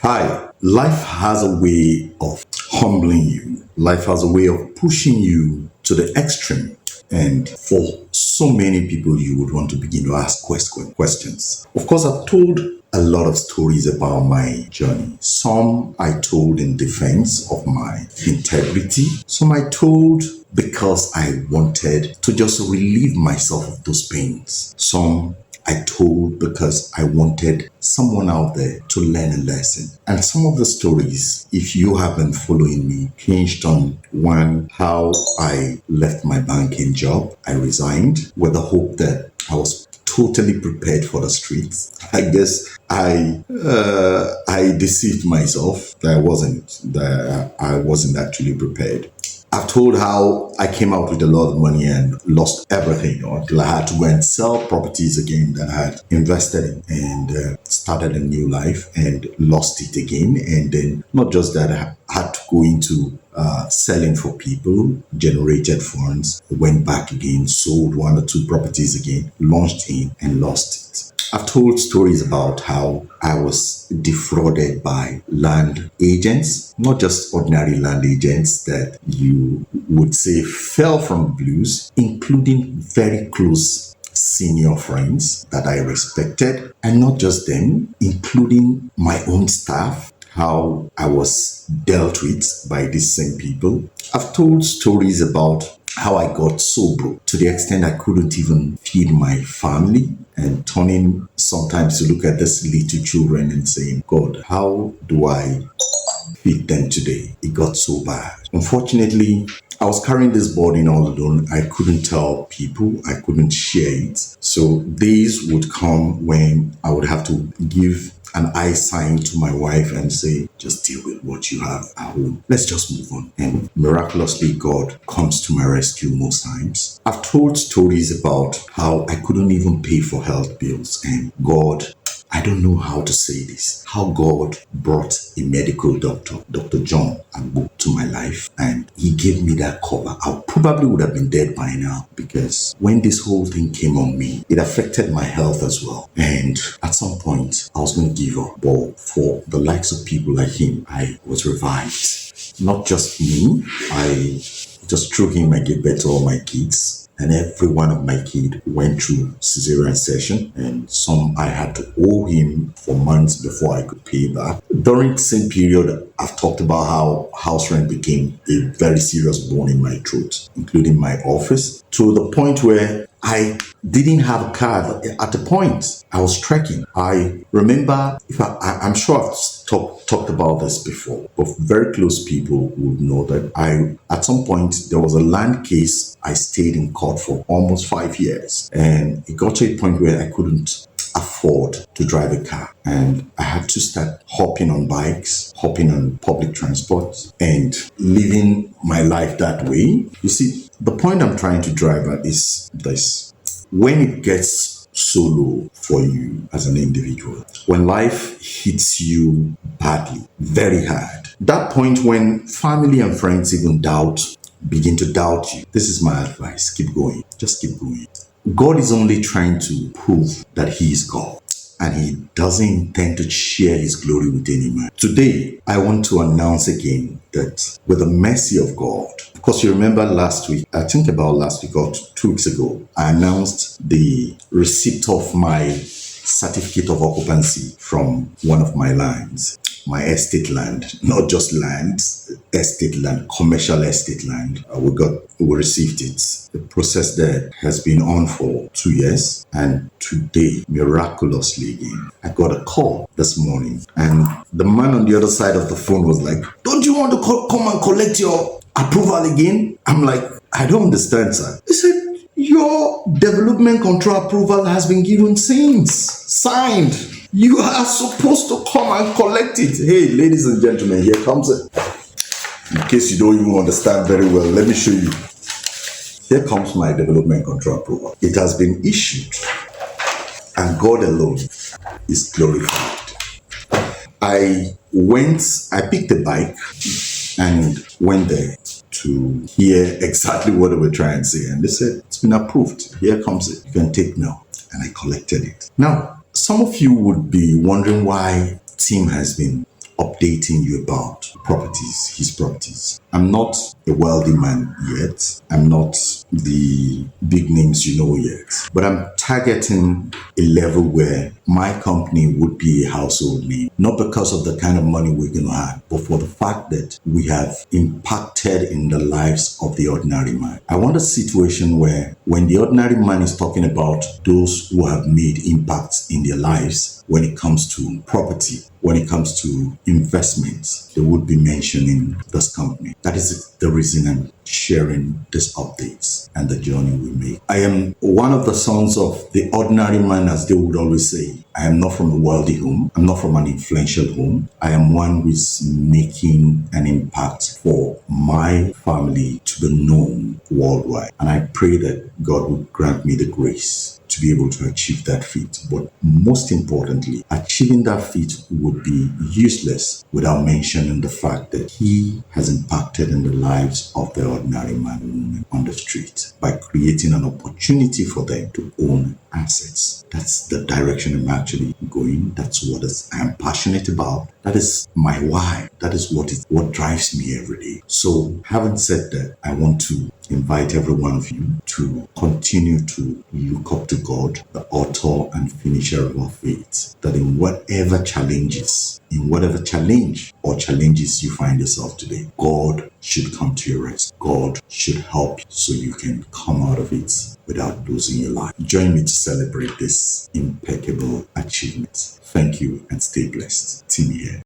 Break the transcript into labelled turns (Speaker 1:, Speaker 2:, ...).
Speaker 1: Hi, life has a way of humbling you. Life has a way of pushing you to the extreme. And for so many people, you would want to begin to ask questions. Of course, I've told a lot of stories about my journey. Some I told in defense of my integrity. Some I told because I wanted to just relieve myself of those pains. Some I told because I wanted someone out there to learn a lesson. And some of the stories, if you have been following me, hinged on one, how I left my banking job. I resigned with the hope that I was totally prepared for the streets. I guess I deceived myself that I wasn't actually prepared. I've told how I came out with a lot of money and lost everything until I had to go and sell properties again that I had invested in and started a new life and lost it again. And then not just that, I had to go into selling for people, generated funds, went back again, sold one or two properties again, launched in and lost it. I've told stories about how I was defrauded by land agents, not just ordinary land agents that you would say fell from blues, including very close senior friends that I respected, and not just them, including my own staff, how I was dealt with by these same people. I've told stories about how I got so broke to the extent I couldn't even feed my family, and turning sometimes to look at these little children and saying, God, how do I feed them today? It got so bad. Unfortunately, I was carrying this burden all alone. I couldn't tell people, I couldn't share it. So days would come when I would have to give an eye sign to my wife and say, just deal with what you have at home. Let's just move on. And miraculously, God comes to my rescue most times. I've told stories about how I couldn't even pay for health bills, and God, I don't know how to say this, how God brought a medical doctor, Dr. John Agbo, to my life, and he gave me that cover. I probably would have been dead by now, because when this whole thing came on me, it affected my health as well. And at some point, I was going to give up. But for the likes of people like him, I was revived. Not just me, I just through him, I gave birth to all my kids. And every one of my kids went through cesarean section, and some I had to owe him for months before I could pay back. During the same period, I've talked about how house rent became a very serious bone in my throat, including my office, to the point where I didn't have a car. At the point, I was trekking. I remember, I'm sure I've talked about this before, but very close people would know that at some point, there was a land case I stayed in court for almost 5 years. And it got to a point where I couldn't afford to drive a car. And I had to start hopping on bikes, hopping on public transport, and living my life that way. You see, the point I'm trying to drive at is this. When it gets so low for you as an individual, when life hits you badly, very hard, that point when family and friends even begin to doubt you, this is my advice. Keep going. Just keep going. God is only trying to prove that he is God, and he doesn't intend to share his glory with any man. Today, I want to announce again that with the mercy of God, of course, you remember last week, I think about last week or 2 weeks ago, I announced the receipt of my certificate of occupancy from one of my lands, my estate land, not just land, estate land, commercial estate land. We received it. The process there has been on for 2 years, and today, miraculously again, I got a call this morning, and the man on the other side of the phone was like, "Don't you want to come and collect your approval again?" I'm like, "I don't understand, sir." He said, "Your development control approval has been given since signed. You are supposed to come and collect it." Hey, ladies and gentlemen, here comes it. In case you don't even understand very well, let me show you. Here comes my development control approval. It has been issued, and God alone is glorified. I picked a bike and went there to hear exactly what they were trying to say. And they said, "It's been approved. Here comes it. You can take now." And I collected it. Now, some of you would be wondering why team has been updating you about properties, his properties. I'm not a wealthy man yet. I'm not the big names you know yet, but I'm targeting a level where my company would be a household name, not because of the kind of money we're going to have, but for the fact that we have impacted in the lives of the ordinary man. I want a situation where when the ordinary man is talking about those who have made impacts in their lives, when it comes to property, when it comes to investments, they would be mentioning this company. That is the reason I'm sharing these updates and the journey we make. I am one of the sons of the ordinary man, as they would always say. I am not from a wealthy home. I'm not from an influential home. I am one who is making an impact for my family to be known worldwide. And I pray that God will grant me the grace to be able to achieve that feat. But most importantly, achieving that feat would be useless without mentioning the fact that he has impacted in the lives of the ordinary man and woman on the street by creating an opportunity for them to own assets. That's the direction I'm actually going. That's what I'm passionate about. That is my why. That is what drives me every day. So having said that, I want to invite every one of you to continue to look up to God, the author and finisher of our faith, that in whatever challenges, in whatever challenge or challenges you find yourself today, God should come to your rescue. God should help you so you can come out of it without losing your life. Join me to celebrate this impeccable achievement. Thank you and stay blessed. Team here.